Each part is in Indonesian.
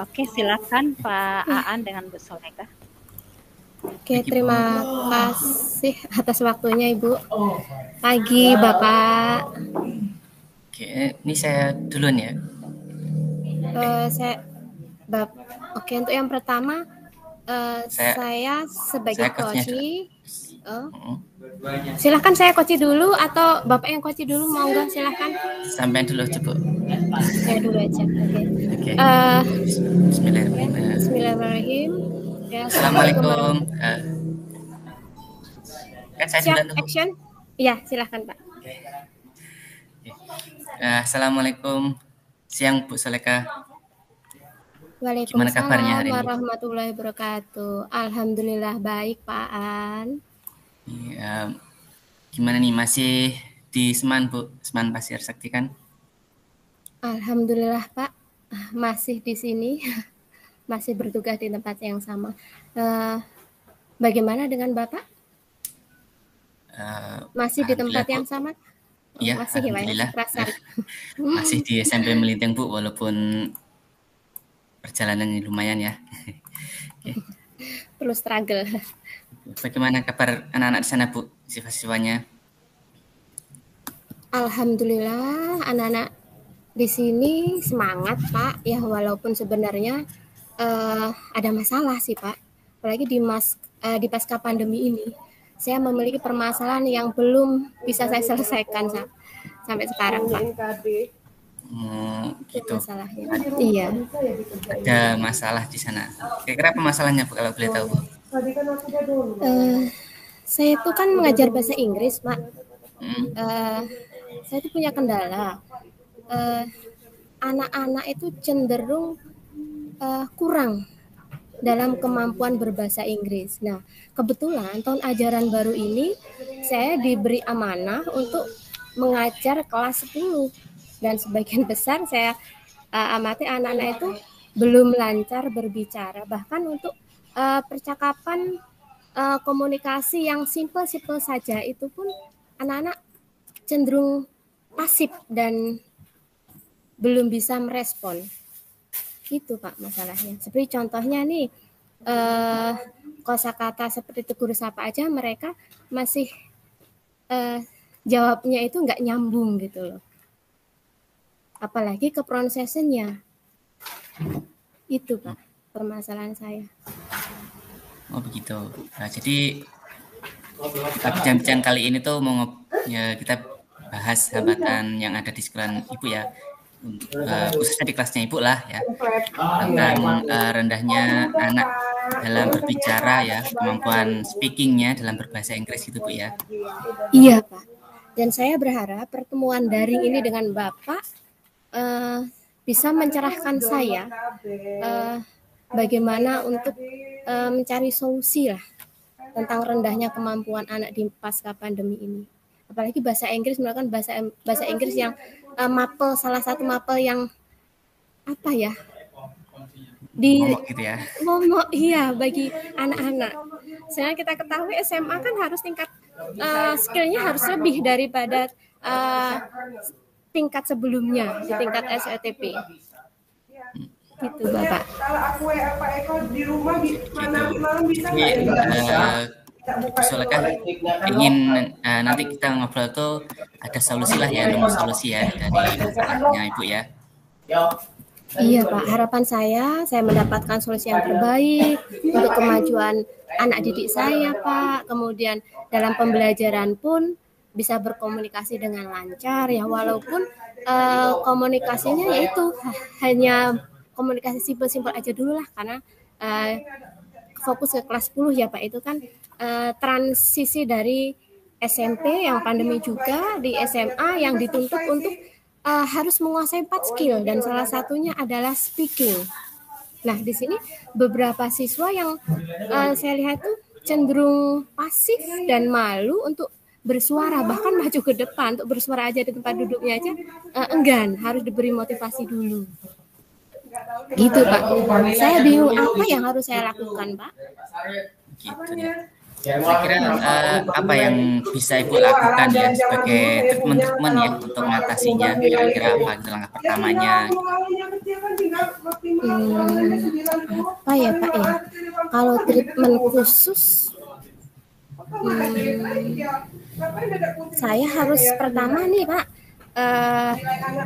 Oke, silakan Pak Aan dengan Bu Soleka. Oke, terima kasih atas waktunya Ibu. Pagi Bapak. Oke, ini saya duluan ya. Oke, untuk yang pertama saya sebagai coach. Silahkan saya coach dulu atau Bapak yang coach dulu, mau nggak? Silahkan. Sampai dulu coba. Saya dulu aja. Oke. Bismillahirrahmanirrahim. Ya, Assalamualaikum. Kan saya siap, action. Iya, silahkan Pak. Assalamualaikum. Siang Bu Soleka. Waalaikumsalam warahmatullahi wabarakatuh. Alhamdulillah baik Pak An. Gimana nih, masih di Seman Bu? Seman Pasir Sakti kan? Alhamdulillah Pak, masih di sini, masih bertugas di tempat yang sama. Bagaimana dengan Bapak? Masih di tempat yang sama? Iya, masih alhamdulillah. Masih di SMP Melintang Bu, walaupun perjalanannya lumayan ya. Perlu struggle. Bagaimana kabar anak-anak di sana Bu, siswa-siswanya? Alhamdulillah anak-anak di sini semangat Pak, ya walaupun sebenarnya ada masalah sih Pak, apalagi di pasca pandemi ini. Saya memiliki permasalahan yang belum bisa saya selesaikan sampai sekarang Pak. Gitu. Masalahnya. Iya. Ada masalah di sana. Kira-kira apa masalahnya Bu, kalau boleh tahu? Saya itu kan mengajar bahasa Inggris Pak. Saya itu punya kendala. Anak-anak itu cenderung kurang dalam kemampuan berbahasa Inggris. Nah, kebetulan tahun ajaran baru ini saya diberi amanah untuk mengajar kelas 10 dan sebagian besar saya amati anak-anak itu belum lancar berbicara, bahkan untuk percakapan komunikasi yang simple saja itu pun anak-anak cenderung pasif dan belum bisa merespon. Gitu Pak masalahnya. Seperti contohnya nih kosakata seperti tegur sapa aja mereka masih jawabnya itu nggak nyambung gitu loh. Apalagi ke pronunciation-nya. Itu Pak permasalahan saya. Oh begitu. Nah, jadi bincang-bincang kali ini tuh kita bahas hambatan yang ada di sekolah Ibu ya. Khususnya di kelasnya Ibu lah ya, tentang rendahnya anak dalam berbicara ya, kemampuan speakingnya dalam berbahasa Inggris itu Bu ya. Iya Pak, dan saya berharap pertemuan daring ini dengan Bapak bisa mencerahkan saya bagaimana untuk mencari solusi lah tentang rendahnya kemampuan anak di pasca pandemi ini. Apalagi bahasa Inggris merupakan bahasa Inggris yang salah satu mapel yang apa ya momok gitu ya. Momok iya bagi anak-anak. Sehingga kita ketahui SMA kan harus tingkat skillnya harus lebih daripada tingkat sebelumnya di tingkat SLTP. Gitu Bapak. Soalnya ingin nanti kita ngobrol tuh ada solusi lah ya, nemu solusi ya dari masalahnya Ibu ya. Iya Pak, harapan saya mendapatkan solusi yang terbaik untuk kemajuan anak didik saya Pak. Kemudian dalam pembelajaran pun bisa berkomunikasi dengan lancar ya, walaupun komunikasinya yaitu hanya komunikasi simpel-simpel aja dulu lah, karena fokus ke kelas 10 ya Pak, itu kan transisi dari SMP yang pandemi juga di SMA yang dituntut untuk harus menguasai 4 skill dan salah satunya adalah speaking. Nah di sini beberapa siswa yang saya lihat tuh cenderung pasif dan malu untuk bersuara, bahkan maju ke depan untuk bersuara aja di tempat duduknya aja enggan, harus diberi motivasi dulu. Gitu Pak, saya bingung apa yang harus saya lakukan Pak. Gitu ya. Kira-kira apa yang bisa Ibu lakukan ya sebagai treatment ya untuk mengatasinya? Kira-kira apa langkah pertamanya? Apa ya Pak ya? Kalau treatment khusus, saya harus pertama nih Pak,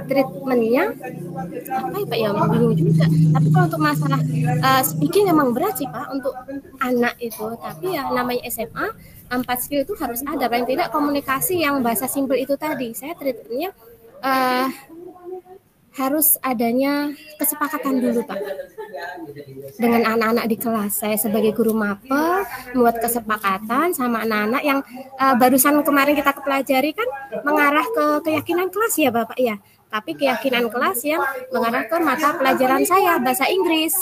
treatmentnya apa ya Pak ya, bingung juga. Tapi kalau untuk masalah speaking emang berat sih Pak untuk anak itu. Tapi ya namanya SMA, 4 skill itu harus ada. Paling tidak komunikasi yang bahasa simpel itu tadi. Saya treatmentnya harus adanya kesepakatan dulu Pak dengan anak-anak di kelas. Saya sebagai guru mapel membuat kesepakatan sama anak-anak yang barusan kemarin kita pelajari kan mengarah ke keyakinan kelas ya Bapak ya. Tapi keyakinan kelas yang mengarah ke mata pelajaran saya bahasa Inggris.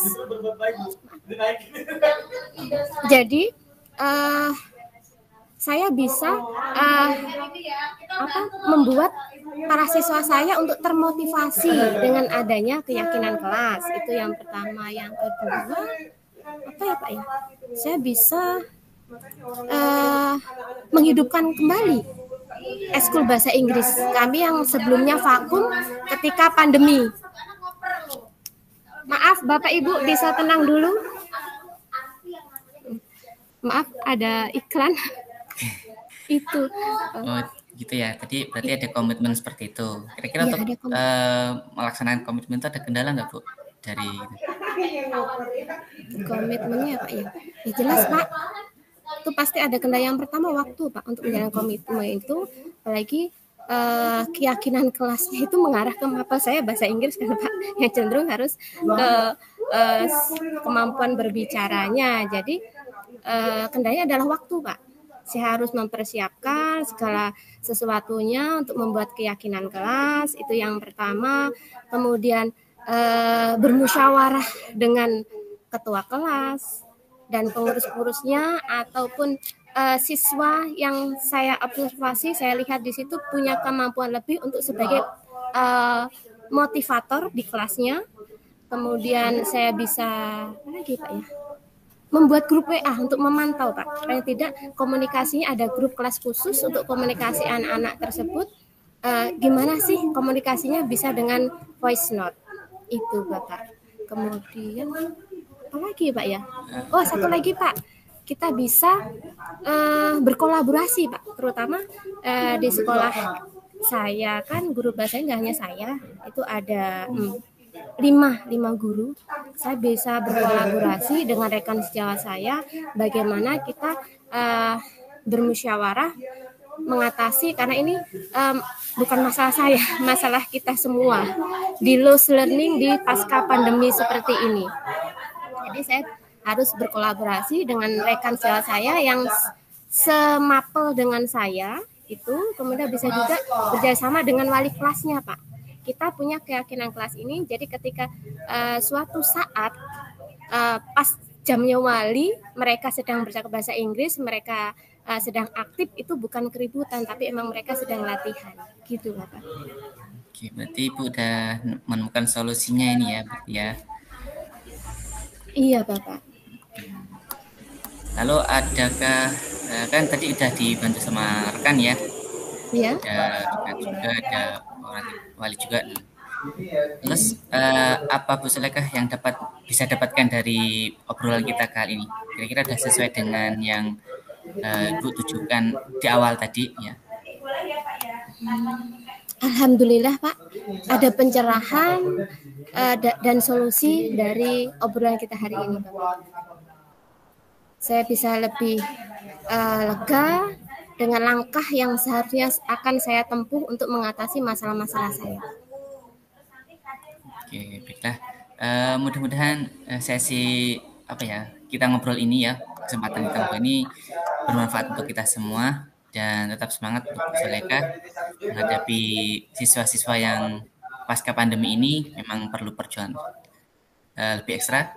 Jadi saya bisa membuat para siswa saya untuk termotivasi dengan adanya keyakinan kelas. Itu yang pertama. Yang kedua, apa ya Pak ya? Saya bisa menghidupkan kembali eskul bahasa Inggris kami yang sebelumnya vakum ketika pandemi. Maaf Bapak Ibu, bisa tenang dulu. Maaf, ada iklan. Itu. Oh, gitu ya. Tadi berarti ada komitmen seperti itu. Kira-kira untuk melaksanakan komitmen itu ada kendala nggak Bu? Dari komitmennya Pak ya? Ya jelas Pak. Itu pasti ada kendala. Yang pertama waktu Pak untuk menjalankan komitmen itu, apalagi keyakinan kelasnya itu mengarah ke mapel saya bahasa Inggris kan Pak, yang cenderung harus ke kemampuan berbicaranya. Jadi kendalanya adalah waktu Pak. Saya harus mempersiapkan segala sesuatunya untuk membuat keyakinan kelas, itu yang pertama. Kemudian bermusyawarah dengan ketua kelas dan pengurus-pengurusnya ataupun siswa yang saya observasi, saya lihat di situ punya kemampuan lebih untuk sebagai motivator di kelasnya. Kemudian saya bisa apa lagi Pak ya? Membuat grup WA untuk memantau Pak. Paling tidak komunikasinya ada grup kelas khusus untuk komunikasi anak-anak tersebut. Gimana sih komunikasinya bisa dengan voice note itu Bapak. Kemudian apa lagi Pak ya? Oh satu lagi Pak, kita bisa berkolaborasi Pak, terutama di sekolah saya kan guru bahasanya nggak hanya saya, itu ada 5 guru. Saya bisa berkolaborasi dengan rekan sejawat saya bagaimana kita bermusyawarah mengatasi, karena ini bukan masalah saya, masalah kita semua di lost learning di pasca pandemi seperti ini. Jadi saya harus berkolaborasi dengan rekan sejawat saya yang semapel dengan saya itu, kemudian bisa juga bekerjasama dengan wali kelasnya Pak. Kita punya keyakinan kelas ini, jadi ketika suatu saat pas jamnya wali, mereka sedang bercakap bahasa Inggris, mereka sedang aktif, itu bukan keributan, tapi emang mereka sedang latihan, gitu Bapak. Oke, berarti Ibu udah menemukan solusinya ini ya, berarti ya. Iya Bapak. Lalu adakah, kan tadi udah dibantu sama rekan ya? Iya. Ada rekan juga, ada wali juga. Terus apa Bu Sulekah yang bisa dapatkan dari obrolan kita kali ini? Kira-kira sudah sesuai dengan yang Ibu tujukan di awal tadi ya? Alhamdulillah Pak, ada pencerahan dan solusi dari obrolan kita hari ini Pak. Saya bisa lebih lega dengan langkah yang seharusnya akan saya tempuh untuk mengatasi masalah-masalah saya. Oke, baiklah. Mudah-mudahan sesi kita ngobrol ini ya, kesempatan kita ngobrol ini bermanfaat untuk kita semua, dan tetap semangat untuk Bu Sulekah menghadapi siswa-siswa yang pasca pandemi ini memang perlu perjuangan lebih ekstra.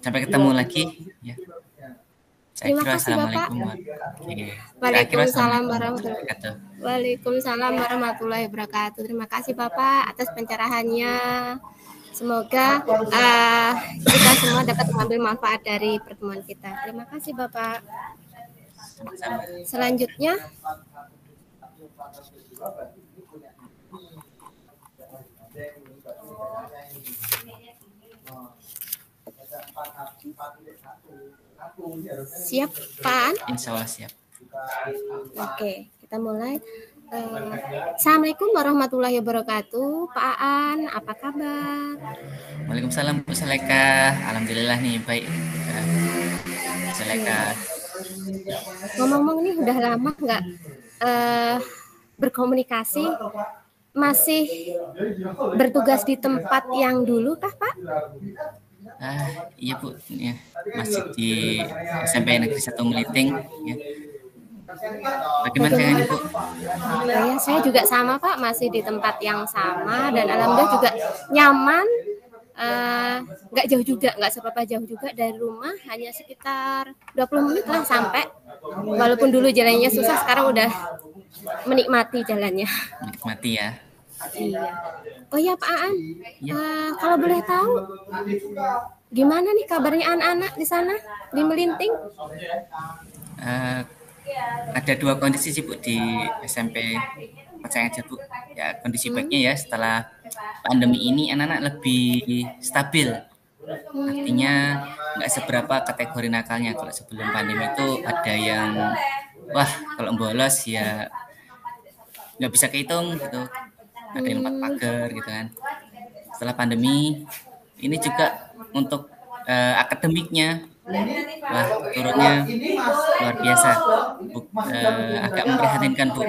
Sampai ketemu lagi ya. Terima kasih Bapak. Waalaikumsalam warahmatullahi wabarakatuh. Waalaikumsalam warahmatullahi wabarakatuh. Terima kasih Bapak atas pencerahannya. Semoga kita semua dapat mengambil manfaat dari pertemuan kita. Terima kasih Bapak. Selanjutnya Siap, Pak? Insya Allah siap. Oke, kita mulai. Assalamualaikum warahmatullahi wabarakatuh. Pak Aan, apa kabar? Waalaikumsalam Bu Seleka. Alhamdulillah nih baik. Seleka. Ngomong-ngomong nih udah lama nggak berkomunikasi. Masih bertugas di tempat yang dulu kah, Pak? Iya Bu, ya. Masih di SMP Negeri 1 Meliting. Ya. Bagaimana dengan Ibu? Ya, saya juga sama Pak, masih di tempat yang sama dan alhamdulillah juga nyaman. Nggak jauh juga, nggak seberapa jauh juga dari rumah, hanya sekitar 20 menit lah sampai. Walaupun dulu jalannya susah, sekarang udah menikmati jalannya. Menikmati ya. Iya. Oh ya Pak Aan, kalau boleh tahu, gimana nih kabarnya anak-anak di sana di Melinting? Ada dua kondisi sih Bu di SMP percaya aja Bu. Ya kondisi baiknya ya setelah pandemi ini anak-anak lebih stabil. Artinya nggak seberapa kategori nakalnya. Kalau sebelum pandemi itu ada yang kalau bolos ya nggak bisa kehitung gitu. Ada yang lompat pagar gitu kan. Setelah pandemi ini juga untuk akademiknya turunnya luar biasa, agak memprihatinkan Bu.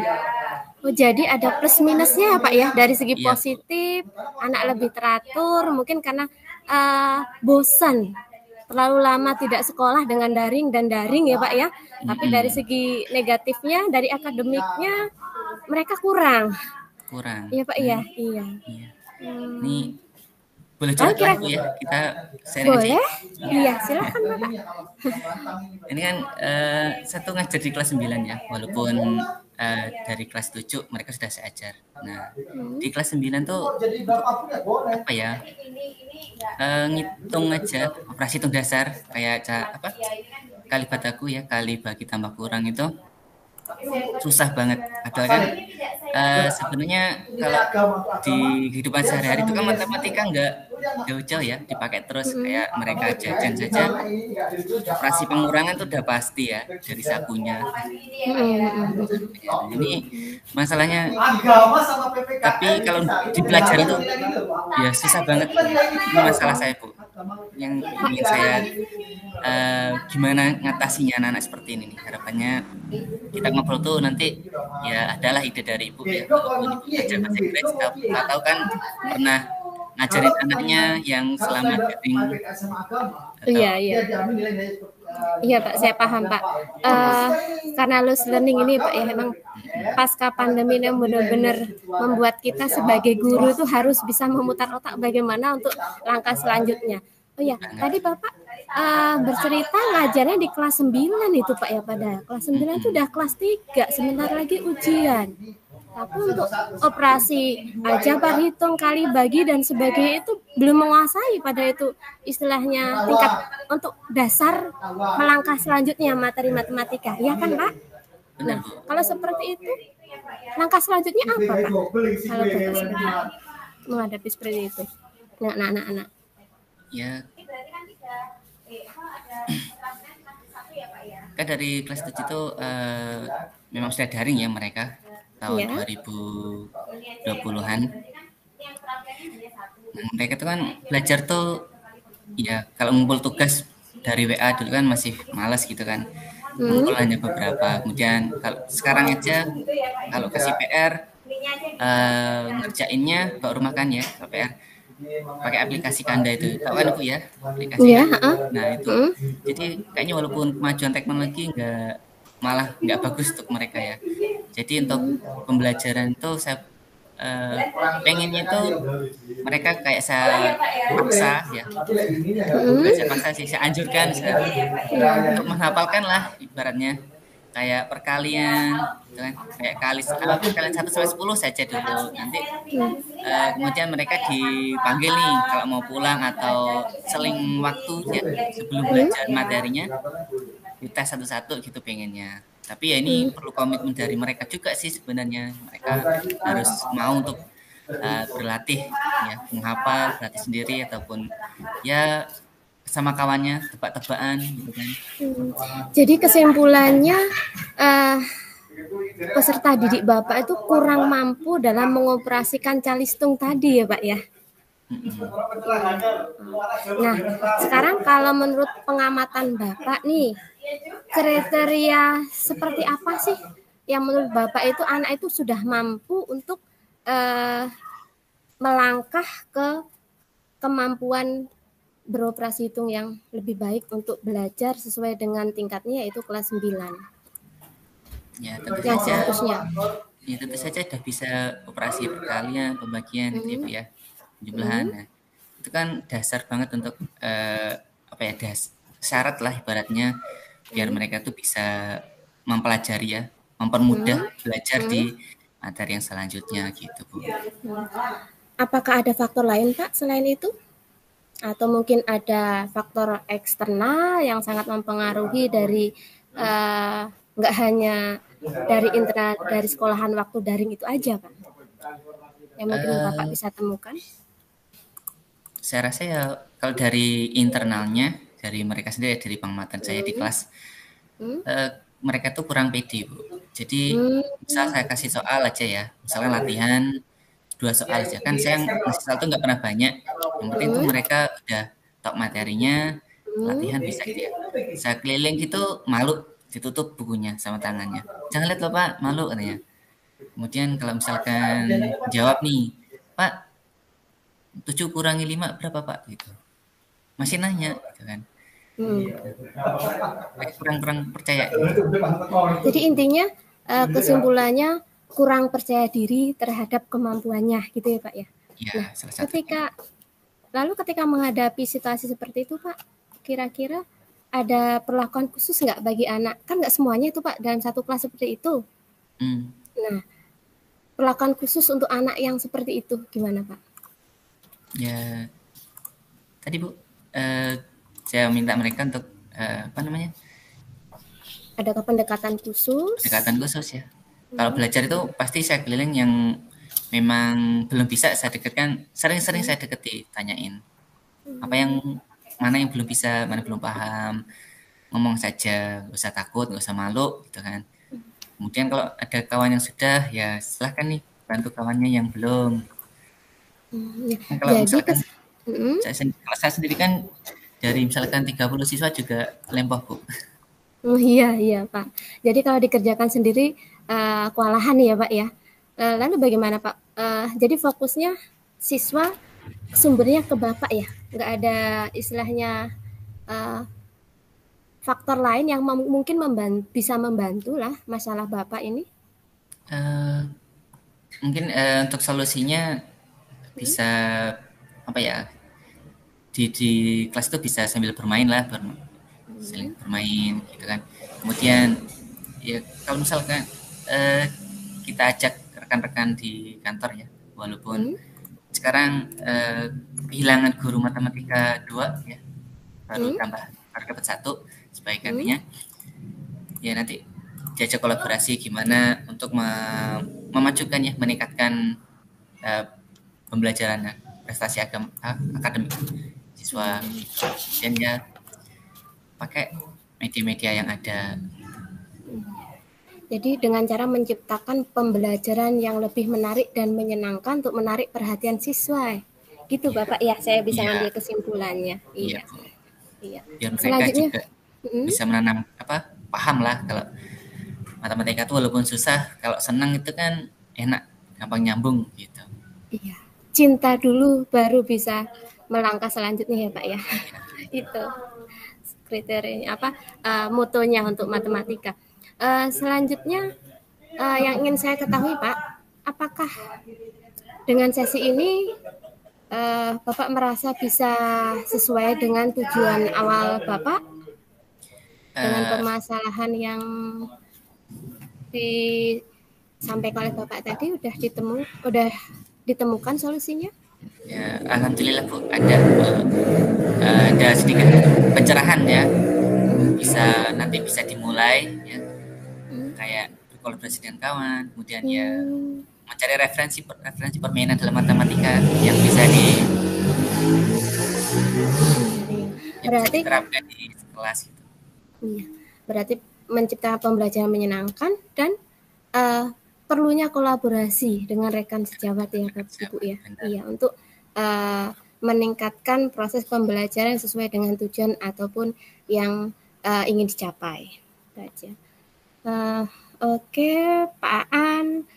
Oh, jadi ada plus minusnya ya Pak ya, dari segi positif anak lebih teratur mungkin karena bosan terlalu lama tidak sekolah dengan daring ya Pak ya. Tapi dari segi negatifnya, dari akademiknya mereka kurang. Iya Pak ya, iya. Nih boleh curhat Bu ya, kita sharing boleh aja. Iya silakan Bapak. Ini kan satu ngajar di kelas 9 ya, walaupun dari kelas 7 mereka sudah saya ajar. Nah di kelas 9 tuh apa ya, ngitung aja, operasi hitung dasar kayak kali bataku ya, kali bagi tambah kurang itu susah banget. Padahal kan sebenarnya kalau di kehidupan sehari-hari itu kan matematika nggak jauh-jauh ya, dipakai terus kayak mereka jajan saja. Operasi pengurangan tuh udah pasti ya dari sakunya. Ini masalahnya. Tapi kalau dipelajari tuh ya susah banget. Ini masalah saya Bu. Yang ingin saya gimana ngatasinya anak-anak seperti ini nih. Harapannya kita ngobrol tuh nanti ya adalah ide dari Ibu ya, walaupun Ibu ngajar bahasa Inggris, nggak tahu kan pernah ngajarin anaknya yang selama daring. Iya Pak, saya paham Pak. Karena loose learning ini Pak ya, memang pasca pandemi ini benar-benar membuat kita sebagai guru itu harus bisa memutar otak bagaimana untuk langkah selanjutnya. Oh ya, tadi Bapak bercerita ngajarnya di kelas 9 itu Pak ya, pada kelas 9 itu udah kelas 3, sebentar lagi ujian. Tapi untuk operasi aljabar, hitung, kali, bagi dan sebagainya itu belum menguasai pada itu istilahnya tingkat untuk dasar melangkah selanjutnya materi matematika, ya kan Pak? Nah, kalau seperti itu langkah selanjutnya apa Pak? Kalau Bapak seperti menghadapi seperti itu, anak-anak. Ya, kan dari kelas 7 itu memang sudah daring ya mereka tahun 2020-an. Nah, mereka tuh kan belajar tuh ya kalau ngumpul tugas dari WA dulu kan masih malas gitu kan, ngumpul hanya beberapa. Kemudian kalau sekarang aja kalau kasih PR ngerjainnya bawa rumah kan ya, PR pakai aplikasi Kanda itu, tahu kan Bu ya aplikasi? Nah itu, jadi kayaknya walaupun kemajuan teknologi malah nggak bagus untuk mereka ya. Jadi untuk pembelajaran itu saya pengennya itu mereka kayak saya paksa ya, saya paksa sih, saya anjurkan untuk menghafalkan lah ibaratnya kayak perkalian gitu kan, kayak perkalian 1 sampai 10 saja dulu, nanti kemudian mereka dipanggil nih kalau mau pulang atau seling waktu ya sebelum belajar materinya dites satu-satu gitu pengennya. Tapi ya ini perlu komitmen dari mereka juga sih sebenarnya, mereka harus mau untuk berlatih ya, menghafal, berlatih sendiri ataupun ya sama kawannya tebak-tebakan gitu kan. Jadi kesimpulannya peserta didik Bapak itu kurang mampu dalam mengoperasikan calistung tadi ya Pak ya. Nah, sekarang kalau menurut pengamatan Bapak nih, kriteria seperti apa sih yang menurut Bapak itu anak itu sudah mampu untuk melangkah ke kemampuan beroperasi hitung yang lebih baik untuk belajar sesuai dengan tingkatnya, yaitu kelas 9. Ya, tentu Yang saja. seharusnya. Ya, tentu saja sudah bisa operasi perkalian, pembagian gitu ya, Bu ya. Jumlahan. Nah, itu kan dasar banget untuk syarat lah ibaratnya biar mereka tuh bisa mempelajari ya, mempermudah belajar di materi yang selanjutnya gitu, Bu. Apakah ada faktor lain Pak selain itu? Atau mungkin ada faktor eksternal yang sangat mempengaruhi dari nggak hanya dari internal, dari sekolahan waktu daring itu aja Pak? Yang mungkin Bapak bisa temukan? Saya rasa ya kalau dari internalnya, dari mereka sendiri, dari pengamatan saya di kelas, mereka tuh kurang pede, Bu. Jadi misal saya kasih soal aja ya, misalnya latihan 2 soal aja, kan saya ngasih soal tuh nggak pernah banyak, yang penting tuh mereka udah tahu materinya, latihan bisa gitu ya. Saya keliling gitu malu, ditutup bukunya sama tangannya, jangan lihat loh Pak, malu katanya. Kemudian kalau misalkan jawab nih, Pak 7 kurangi 5 berapa Pak gitu, masih nanya gitu kan. Kurang percaya gitu. Jadi intinya kesimpulannya kurang percaya diri terhadap kemampuannya gitu ya Pak ya. Ya, Nah, salah satunya. ketika menghadapi situasi seperti itu Pak, kira-kira ada perlakuan khusus nggak bagi anak? Kan nggak semuanya itu Pak dalam satu kelas seperti itu. Nah, perlakuan khusus untuk anak yang seperti itu gimana Pak? Ya, tadi Bu, saya minta mereka untuk Adakah pendekatan khusus? Pendekatan khusus ya. Kalau belajar itu pasti saya keliling yang memang belum bisa saya dekatkan, sering-sering saya deketi, tanyain mana yang belum bisa, mana belum paham, ngomong saja, nggak usah takut, nggak usah malu gitu kan. Kemudian kalau ada kawan yang sudah, ya silahkan nih bantu kawannya yang belum. Kalau misalkan kalau saya sendiri kan dari misalkan 30 siswa juga lempoh Bu. Oh iya Pak. Jadi kalau dikerjakan sendiri kewalahan ya Pak ya. Lalu bagaimana Pak? Jadi fokusnya siswa sumbernya ke Bapak ya, nggak ada istilahnya faktor lain yang mungkin bisa membantu lah masalah Bapak ini? Mungkin untuk solusinya bisa di kelas itu bisa sambil bermain lah, saling bermain gitu kan. Kemudian ya kalau misalkan kita ajak rekan-rekan di kantor ya, walaupun sekarang kehilangan guru matematika 2 ya, baru dapat 1 sebagai gantinya. Ya nanti diajak kolaborasi gimana untuk memajukan ya, meningkatkan pembelajaran prestasi akademik siswa, dan ya pakai media-media yang ada. Jadi dengan cara menciptakan pembelajaran yang lebih menarik dan menyenangkan untuk menarik perhatian siswa. Gitu Bapak ya, saya bisa ngambil kesimpulannya. Iya. Biar mereka juga bisa menanam paham lah kalau matematika itu walaupun susah, kalau senang itu kan enak, gampang nyambung gitu. Iya. Cinta dulu baru bisa melangkah selanjutnya ya Pak ya. Itu kriterianya motonya untuk matematika. Selanjutnya yang ingin saya ketahui Pak, apakah dengan sesi ini Bapak merasa bisa sesuai dengan tujuan awal Bapak dengan permasalahan yang disampaikan oleh Bapak tadi udah ditemukan solusinya? Ya, alhamdulillah Bu, ada sedikit pencerahan ya, nanti bisa dimulai ya, kayak berkolaborasi dengan kawan, kemudian ya mencari referensi permainan dalam matematika yang bisa Berarti diterapkan di kelas gitu. Iya, berarti menciptakan pembelajaran menyenangkan dan perlunya kolaborasi dengan rekan sejawat ya Bapak Ibu ya. Iya, untuk meningkatkan proses pembelajaran sesuai dengan tujuan ataupun yang ingin dicapai. Itu aja. Oke, Pak Aan,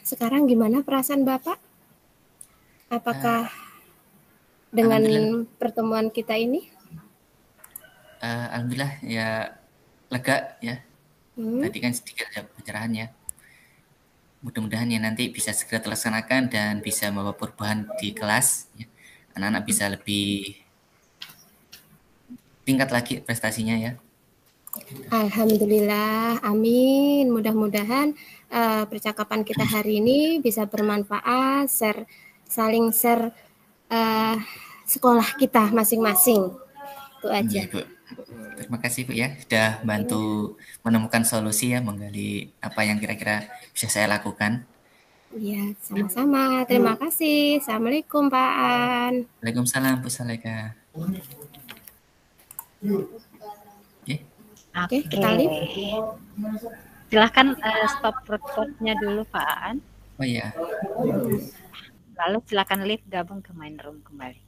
sekarang gimana perasaan Bapak? Apakah dengan pertemuan kita ini? Alhamdulillah ya lega ya. Tadi kan sedikit ada pencerahan ya. Mudah-mudahan ya nanti bisa segera terlaksanakan dan bisa membawa perubahan di kelas. Ya. Anak-anak bisa lebih tingkat lagi prestasinya ya. Alhamdulillah, amin. Mudah-mudahan percakapan kita hari ini bisa bermanfaat, saling share sekolah kita masing-masing. Itu aja. Ya, Bu. Terima kasih Bu ya, sudah bantu menemukan solusi ya, menggali apa yang kira-kira bisa saya lakukan. Iya, sama-sama. Terima kasih. Assalamualaikum Pak Aan. Waalaikumsalam Bu Saleka. Oke, kita live. Silahkan stop recordnya dulu Pak Aan. Oh iya. Lalu silakan live gabung ke main room kembali.